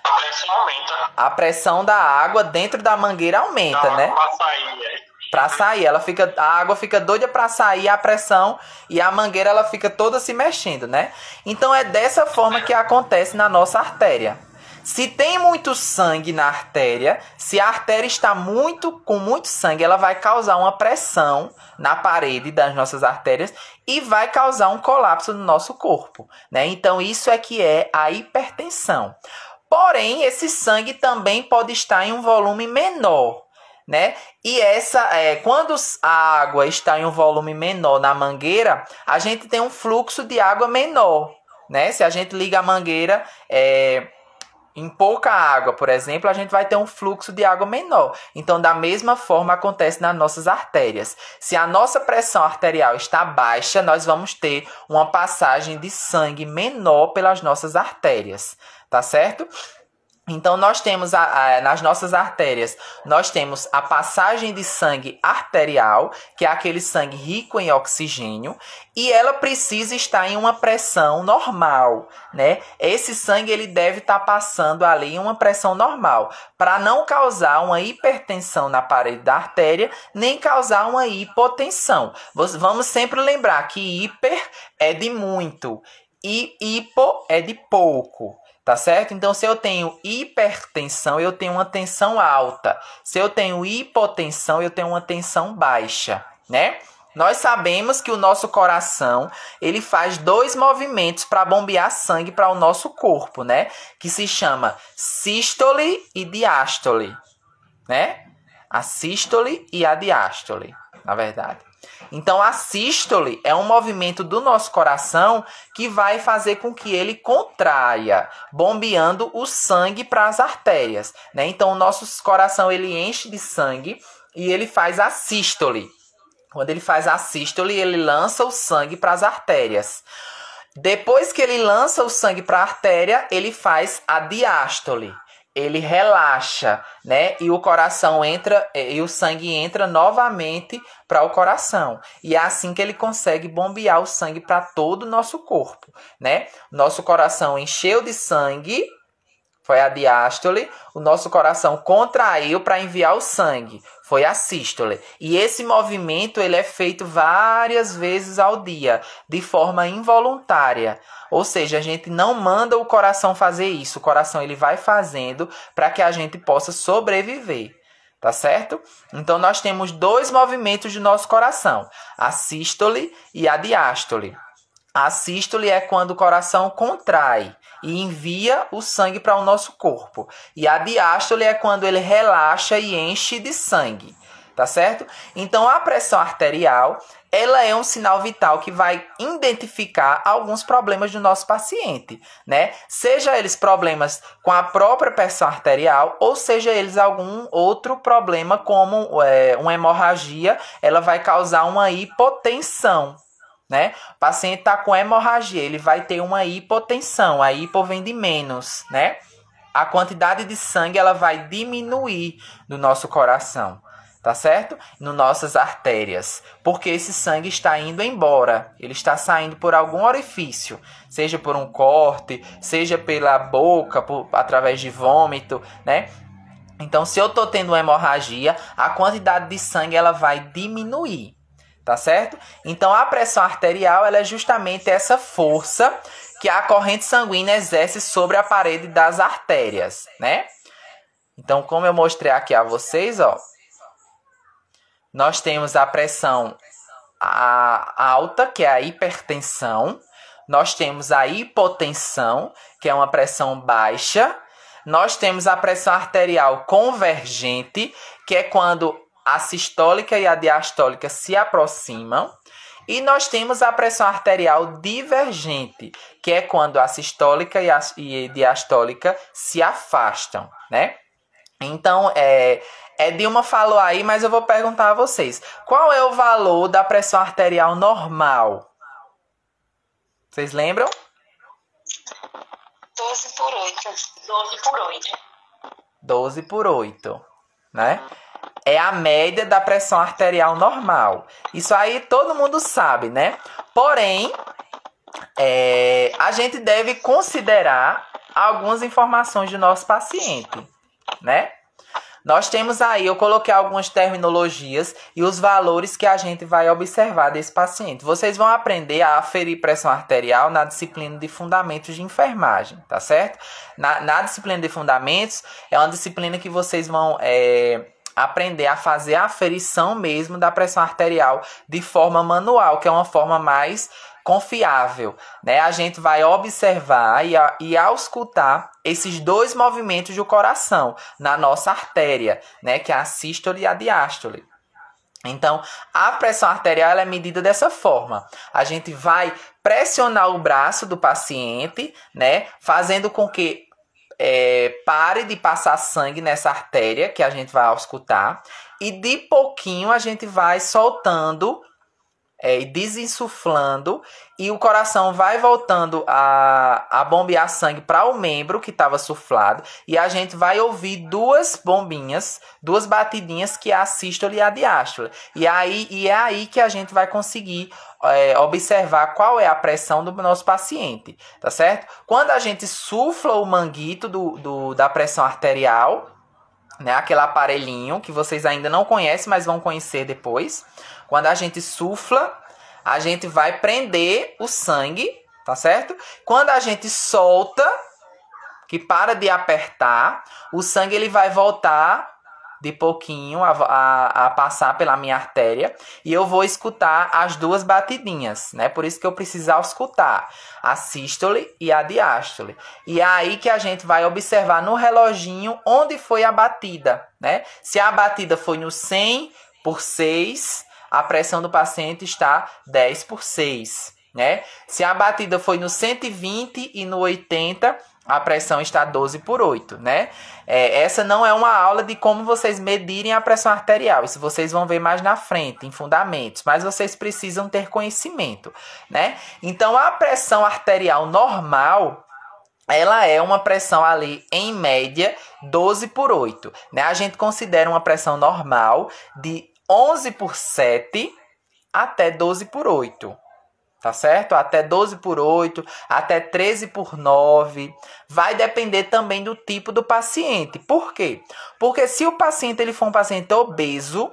A pressão aumenta. A pressão da água dentro da mangueira aumenta, né? Pra sair, Pra sair, a água fica doida pra sair, a pressão, e a mangueira ela fica toda se mexendo, né? Então é dessa forma que acontece na nossa artéria. Se tem muito sangue na artéria, se a artéria está com muito sangue, ela vai causar uma pressão na parede das nossas artérias e vai causar um colapso no nosso corpo, né? Então isso é que é a hipertensão. Porém, esse sangue também pode estar em um volume menor, né? E quando a água está em um volume menor na mangueira, a gente tem um fluxo de água menor, né? Se a gente liga a mangueira em pouca água, por exemplo, a gente vai ter um fluxo de água menor. Então, da mesma forma, acontece nas nossas artérias. Se a nossa pressão arterial está baixa, nós vamos ter uma passagem de sangue menor pelas nossas artérias, tá certo? Então, nós temos nas nossas artérias, nós temos a passagem de sangue arterial, que é aquele sangue rico em oxigênio, e ela precisa estar em uma pressão normal, né? Esse sangue ele deve estar passando ali em uma pressão normal, para não causar uma hipertensão na parede da artéria, nem causar uma hipotensão. Vamos sempre lembrar que hiper é de muito e hipo é de pouco. Tá certo? Então, se eu tenho hipertensão, eu tenho uma tensão alta. Se eu tenho hipotensão, eu tenho uma tensão baixa, né? Nós sabemos que o nosso coração, ele faz 2 movimentos para bombear sangue para o nosso corpo, né? Que se chama sístole e diástole, né? A sístole e a diástole, na verdade. Então, a sístole é um movimento do nosso coração que vai fazer com que ele contraia, bombeando o sangue para as artérias, né? Então, o nosso coração ele enche de sangue e ele faz a sístole. Quando ele faz a sístole, ele lança o sangue para as artérias. Depois que ele lança o sangue para a artéria, ele faz a diástole. Ele relaxa, né? E o coração entra, e o sangue entra novamente para o coração. E é assim que ele consegue bombear o sangue para todo o nosso corpo, né? Nosso coração encheu de sangue, foi a diástole. O nosso coração contraiu para enviar o sangue, foi a sístole. E esse movimento ele é feito várias vezes ao dia, de forma involuntária. Ou seja, a gente não manda o coração fazer isso. O coração ele vai fazendo para que a gente possa sobreviver. Tá certo? Então, nós temos 2 movimentos do nosso coração. A sístole e a diástole. A sístole é quando o coração contrai e envia o sangue para o nosso corpo. E a diástole é quando ele relaxa e enche de sangue. Tá certo? Então, a pressão arterial, ela é um sinal vital que vai identificar alguns problemas do nosso paciente, né? Seja eles problemas com a própria pressão arterial, ou seja eles algum outro problema, como uma hemorragia, ela vai causar uma hipotensão, né? O paciente está com hemorragia, ele vai ter uma hipotensão, a hipo vem de menos, né? A quantidade de sangue, ela vai diminuir no nosso coração. Tá certo? Nas nossas artérias. Porque esse sangue está indo embora. Ele está saindo por algum orifício. Seja por um corte, seja pela boca, através de vômito, né? Então, se eu estou tendo uma hemorragia, a quantidade de sangue ela vai diminuir. Tá certo? Então, a pressão arterial ela é justamente essa força que a corrente sanguínea exerce sobre a parede das artérias, né? Então, como eu mostrei aqui a vocês, ó, nós temos a pressão alta, que é a hipertensão. Nós temos a hipotensão, que é uma pressão baixa. Nós temos a pressão arterial convergente, que é quando a sistólica e a diastólica se aproximam. E nós temos a pressão arterial divergente, que é quando a sistólica e a diastólica se afastam, né? Então, Dilma falou aí, mas eu vou perguntar a vocês. Qual é o valor da pressão arterial normal? Vocês lembram? 12/8. 12/8. 12/8, né? É a média da pressão arterial normal. Isso aí todo mundo sabe, né? Porém, a gente deve considerar algumas informações do nosso paciente, né? Nós temos aí, eu coloquei algumas terminologias e os valores que a gente vai observar desse paciente. Vocês vão aprender a aferir pressão arterial na disciplina de fundamentos de enfermagem, tá certo? Na disciplina de fundamentos, é uma disciplina que vocês vão aprender a fazer a aferição mesmo da pressão arterial de forma manual, que é uma forma mais confiável, né? A gente vai observar e auscultar esses dois movimentos do coração na nossa artéria, né? Que é a sístole e a diástole. Então, a pressão arterial ela é medida dessa forma. A gente vai pressionar o braço do paciente, né? Fazendo com que pare de passar sangue nessa artéria que a gente vai auscultar. E de pouquinho a gente vai soltando e desinsuflando, e o coração vai voltando a bombear sangue para o membro que estava suflado, e a gente vai ouvir duas bombinhas, duas batidinhas, que é a sístole e a diástole. E é aí que a gente vai conseguir observar qual é a pressão do nosso paciente, tá certo? Quando a gente sufla o manguito da pressão arterial, né, aquele aparelhinho que vocês ainda não conhecem, mas vão conhecer depois. Quando a gente sufla, a gente vai prender o sangue, tá certo? Quando a gente solta, que para de apertar, o sangue ele vai voltar de pouquinho a passar pela minha artéria, e eu vou escutar as duas batidinhas, né? Por isso que eu preciso escutar a sístole e a diástole. E é aí que a gente vai observar no reloginho onde foi a batida, né? Se a batida foi no 100/6, a pressão do paciente está 10/6, né? Se a batida foi no 120 e no 80, a pressão está 12/8, né? Essa não é uma aula de como vocês medirem a pressão arterial. Isso vocês vão ver mais na frente, em fundamentos. Mas vocês precisam ter conhecimento, né? Então, a pressão arterial normal, ela é uma pressão ali, em média, 12/8, né? A gente considera uma pressão normal de 11/7 até 12/8. Tá certo? Até 12/8, até 13/9. Vai depender também do tipo do paciente. Por quê? Porque se o paciente ele for um paciente obeso,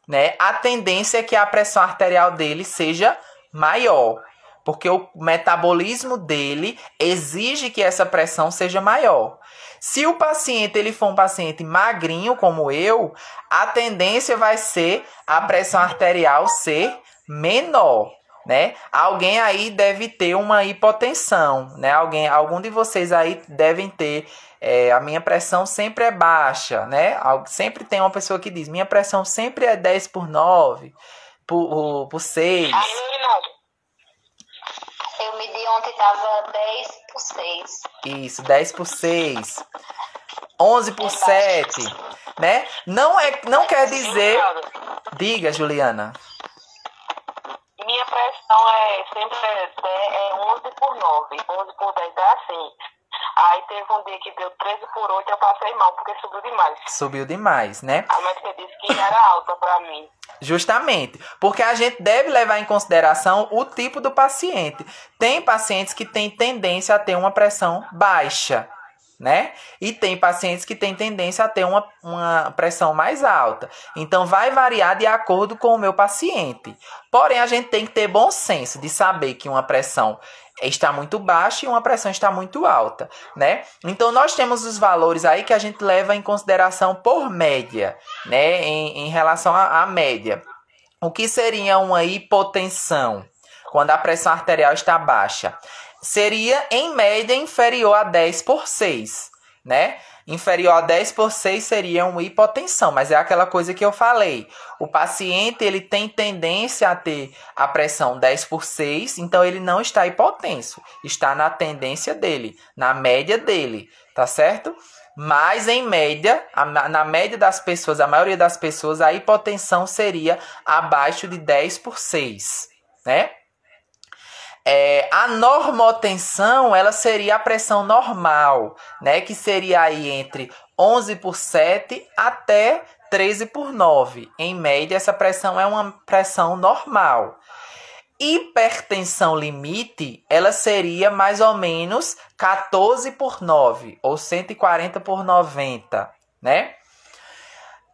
né, a tendência é que a pressão arterial dele seja maior. Porque o metabolismo dele exige que essa pressão seja maior. Se o paciente ele for um paciente magrinho, como eu, a tendência vai ser a pressão arterial ser menor, né? Alguém aí deve ter uma hipotensão, né? Algum de vocês aí devem ter, a minha pressão sempre é baixa, né? Sempre tem uma pessoa que diz, minha pressão sempre é 10/9, por 6. Eu medi ontem, estava 10/6. Isso, 10/6. 11/7, né? Não quer dizer... Diga, Juliana. Minha pressão sempre 11/9, 11/10, é assim. Aí teve um dia que deu 13/8, eu passei mal, porque subiu demais. Subiu demais, né? A médica disse que era alta pra mim. Justamente, porque a gente deve levar em consideração o tipo do paciente. Tem pacientes que têm tendência a ter uma pressão baixa, né? E tem pacientes que têm tendência a ter uma pressão mais alta. Então, vai variar de acordo com o meu paciente. Porém, a gente tem que ter bom senso de saber que uma pressão está muito baixa e uma pressão está muito alta, né? Então, nós temos os valores aí que a gente leva em consideração por média, né? Em relação à média. O que seria uma hipotensão quando a pressão arterial está baixa? Seria, em média, inferior a 10/6, né? Inferior a 10/6 seria uma hipotensão, mas é aquela coisa que eu falei. O paciente ele tem tendência a ter a pressão 10/6, então ele não está hipotenso. Está na tendência dele, na média dele, tá certo? Mas em média, na média das pessoas, a maioria das pessoas, a hipotensão seria abaixo de 10/6, né? A normotensão, ela seria a pressão normal, né? Que seria aí entre 11/7 até 13/9. Em média, essa pressão é uma pressão normal. Hipertensão limite, ela seria mais ou menos 14/9, ou 140/90, né?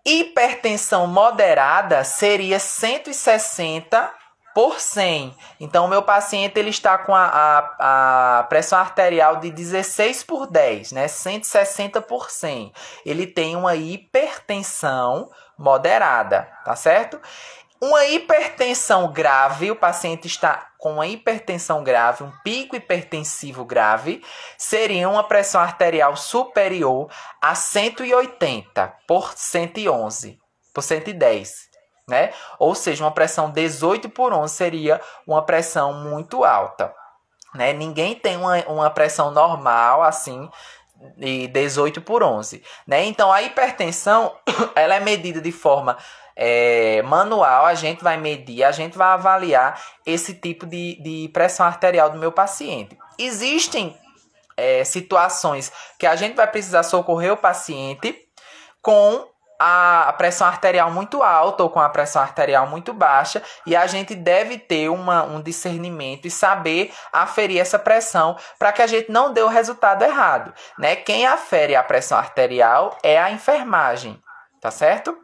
Hipertensão moderada seria 160/100. Então, o meu paciente ele está com a pressão arterial de 16/10, né? 160/100. Ele tem uma hipertensão moderada, tá certo? Uma hipertensão grave, o paciente está com uma hipertensão grave, um pico hipertensivo grave, seria uma pressão arterial superior a 180/111, por 110. Né? Ou seja, uma pressão 18/11 seria uma pressão muito alta, né? Ninguém tem uma pressão normal assim de 18/11, né? Então a hipertensão ela é medida de forma manual. A gente vai medir, a gente vai avaliar esse tipo de pressão arterial do meu paciente. Existem situações que a gente vai precisar socorrer o paciente com a pressão arterial muito alta ou com a pressão arterial muito baixa, e a gente deve ter um discernimento e saber aferir essa pressão para que a gente não dê o resultado errado, né? Quem afere a pressão arterial é a enfermagem, tá certo?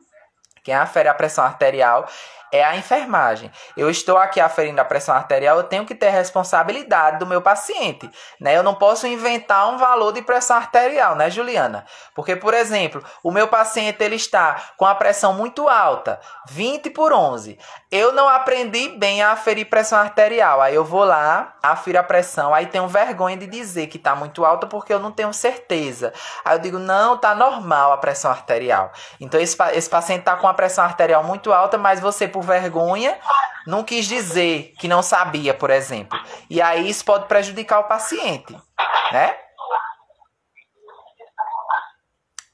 Quem afere a pressão arterial é a enfermagem. Eu estou aqui aferindo a pressão arterial, eu tenho que ter responsabilidade do meu paciente, né? Eu não posso inventar um valor de pressão arterial, né, Juliana? Porque, por exemplo, o meu paciente ele está com a pressão muito alta, 20/11. Eu não aprendi bem a aferir pressão arterial. Aí eu vou lá, afiro a pressão, aí tenho vergonha de dizer que está muito alta porque eu não tenho certeza. Aí eu digo, não, tá normal a pressão arterial. Então esse paciente está com a pressão arterial muito alta, mas você, por vergonha, não quis dizer que não sabia, por exemplo. E aí isso pode prejudicar o paciente, né?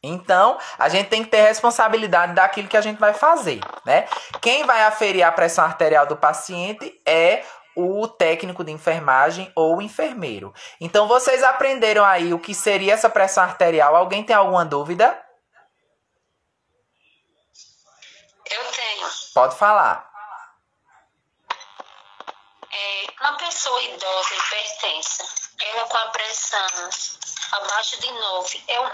Então, a gente tem que ter responsabilidade daquilo que a gente vai fazer, né? Quem vai aferir a pressão arterial do paciente é o técnico de enfermagem ou o enfermeiro. Então, vocês aprenderam aí o que seria essa pressão arterial. Alguém tem alguma dúvida? Eu tenho. Pode falar. Uma pessoa idosa hipertensa, ela com a pressão abaixo de 9, é um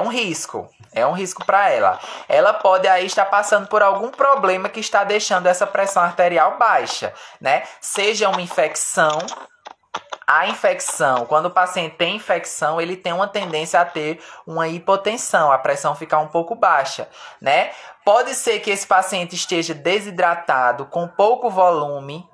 risco? É um risco para ela. Ela pode aí estar passando por algum problema que está deixando essa pressão arterial baixa, né? Seja uma infecção. A infecção, quando o paciente tem infecção, ele tem uma tendência a ter uma hipotensão, a pressão ficar um pouco baixa, né? Pode ser que esse paciente esteja desidratado, com pouco volume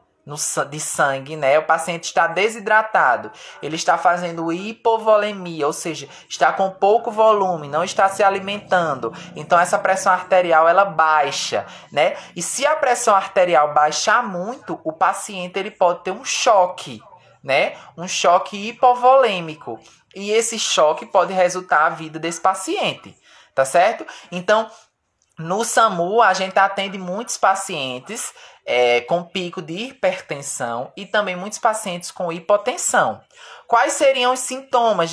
de sangue, né? O paciente está desidratado, ele está fazendo hipovolemia, ou seja, está com pouco volume, não está se alimentando. Então essa pressão arterial ela baixa, né? E se a pressão arterial baixar muito, o paciente ele pode ter um choque, né? Um choque hipovolêmico. E esse choque pode resultar a vida desse paciente, tá certo? Então, no SAMU, a gente atende muitos pacientes com pico de hipertensão e também muitos pacientes com hipotensão. Quais seriam os sintomas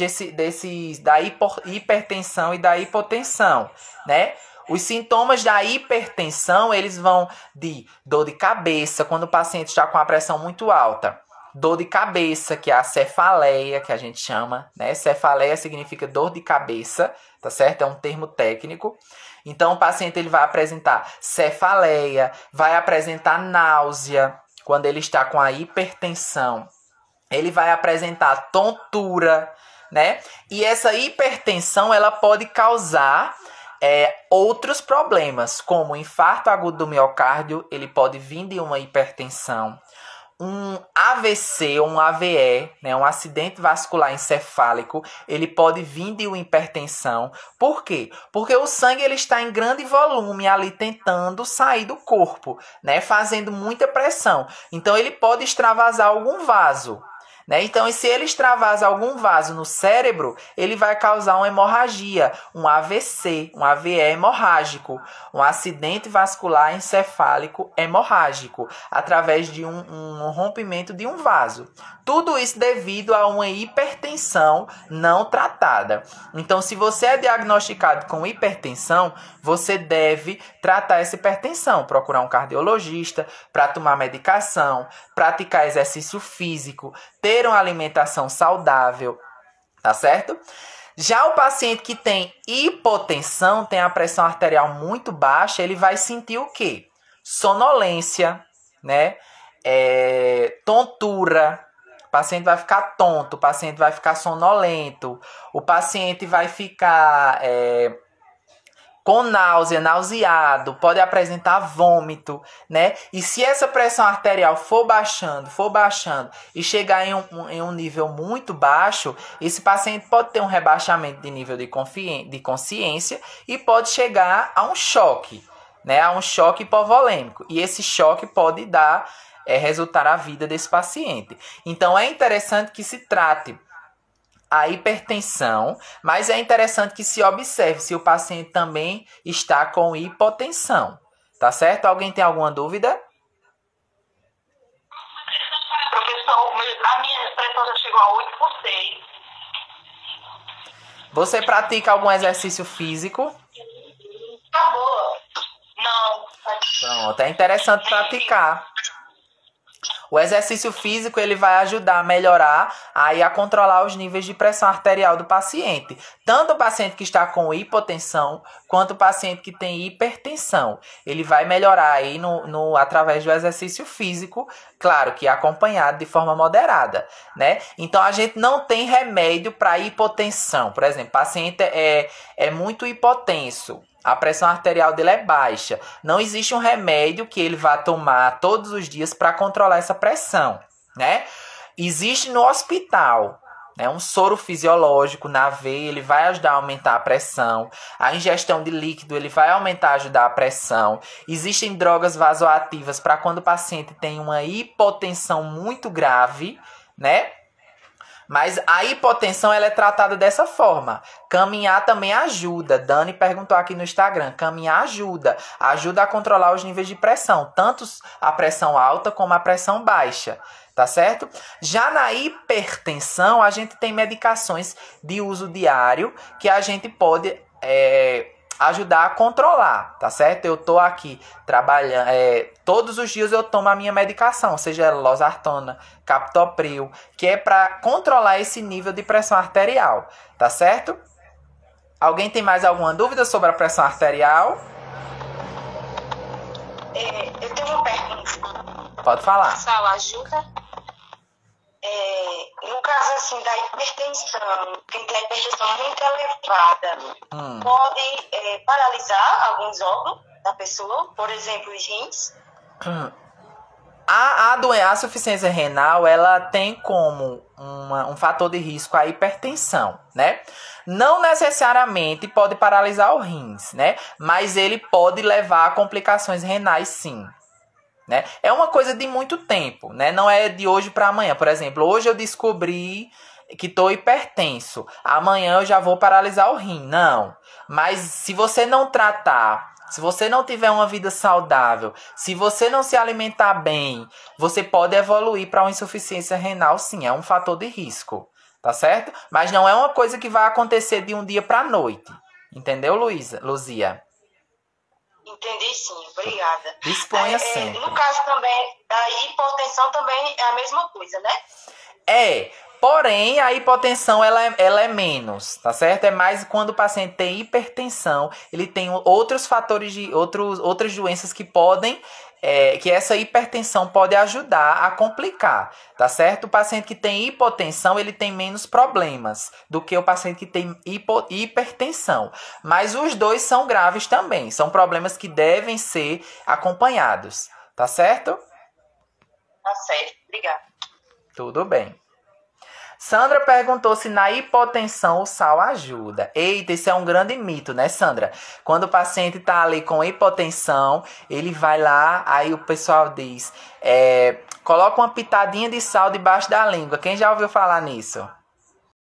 da hipertensão e da hipotensão, né? Os sintomas da hipertensão, eles vão de dor de cabeça, quando o paciente está com a pressão muito alta. Dor de cabeça, que é a cefaleia, que a gente chama, né? Cefaleia significa dor de cabeça, tá certo? É um termo técnico. Então, o paciente ele vai apresentar cefaleia, vai apresentar náusea, quando ele está com a hipertensão, ele vai apresentar tontura, né? E essa hipertensão, ela pode causar outros problemas, como infarto agudo do miocárdio, ele pode vir de uma hipertensão. Um AVC, um AVE, né, um acidente vascular encefálico, ele pode vir de uma hipertensão. Por quê? Porque o sangue ele está em grande volume ali tentando sair do corpo, né, fazendo muita pressão. Então ele pode extravasar algum vaso. Né? Então, se ele extravasa algum vaso no cérebro, ele vai causar uma hemorragia, um AVC, um AVE hemorrágico, um acidente vascular encefálico hemorrágico, através de um rompimento de um vaso. Tudo isso devido a uma hipertensão não tratada. Então, se você é diagnosticado com hipertensão, você deve tratar essa hipertensão, procurar um cardiologista para tomar medicação, praticar exercício físico, ter uma alimentação saudável, tá certo? Já o paciente que tem hipotensão, tem a pressão arterial muito baixa, ele vai sentir o quê? Sonolência, né? Tontura. O paciente vai ficar tonto, o paciente vai ficar sonolento, o paciente vai ficar com náusea, nauseado, pode apresentar vômito, né? E se essa pressão arterial for baixando e chegar em um nível muito baixo, esse paciente pode ter um rebaixamento de nível de consciência e pode chegar a um choque, né? A um choque hipovolêmico. E esse choque pode resultar a vida desse paciente. Então, é interessante que se trate a hipertensão, mas é interessante que se observe se o paciente também está com hipotensão. Tá certo? Alguém tem alguma dúvida? Professor, a minha pressão já chegou a 8/6. Você pratica algum exercício físico? Acabou. Não. Pronto, é interessante praticar. O exercício físico ele vai ajudar a melhorar aí a controlar os níveis de pressão arterial do paciente. Tanto o paciente que está com hipotensão, quanto o paciente que tem hipertensão. Ele vai melhorar aí através do exercício físico, claro que acompanhado de forma moderada, né? Então a gente não tem remédio para hipotensão. Por exemplo, o paciente é muito hipotenso. A pressão arterial dele é baixa. Não existe um remédio que ele vá tomar todos os dias para controlar essa pressão, né? Existe no hospital, né, um soro fisiológico na veia, ele vai ajudar a aumentar a pressão. A ingestão de líquido, ele vai ajudar a pressão. Existem drogas vasoativas para quando o paciente tem uma hipotensão muito grave, né? Mas a hipotensão ela é tratada dessa forma. Caminhar também ajuda. Dani perguntou aqui no Instagram. Caminhar ajuda a controlar os níveis de pressão, tanto a pressão alta como a pressão baixa. Tá certo? Já na hipertensão, a gente tem medicações de uso diário que a gente pode ajudar a controlar, tá certo? Eu tô aqui trabalhando, todos os dias eu tomo a minha medicação, seja losartana, captopril, que é para controlar esse nível de pressão arterial, tá certo? Alguém tem mais alguma dúvida sobre a pressão arterial? Eu tenho uma pergunta. Pode falar. Pessoal, ajuda. No caso assim da hipertensão, quem tem a hipertensão muito elevada, pode paralisar alguns órgãos da pessoa, por exemplo, os rins? A insuficiência renal, ela tem como um fator de risco a hipertensão, né? Não necessariamente pode paralisar os rins, né? Mas ele pode levar a complicações renais, sim. Né? É uma coisa de muito tempo, né? Não é de hoje para amanhã. Por exemplo, hoje eu descobri que estou hipertenso, amanhã eu já vou paralisar o rim. Não, mas se você não tratar, se você não tiver uma vida saudável, se você não se alimentar bem, você pode evoluir para uma insuficiência renal, sim, é um fator de risco, tá certo? Mas não é uma coisa que vai acontecer de um dia para a noite, entendeu, Luzia? Entendi, sim. Obrigada. Disponha sempre. No caso também, da hipotensão também é a mesma coisa, né? Porém, a hipotensão ela é menos, tá certo? É mais quando o paciente tem hipertensão, ele tem outros fatores outras doenças que podem, que essa hipertensão pode ajudar a complicar, tá certo? O paciente que tem hipotensão, ele tem menos problemas do que o paciente que tem hipertensão. Mas os dois são graves também, são problemas que devem ser acompanhados, tá certo? Tá certo, obrigada. Tudo bem. Sandra perguntou se na hipotensão o sal ajuda. Eita, isso é um grande mito, né, Sandra? Quando o paciente tá ali com hipotensão, ele vai lá, aí o pessoal diz, coloca uma pitadinha de sal debaixo da língua. Quem já ouviu falar nisso?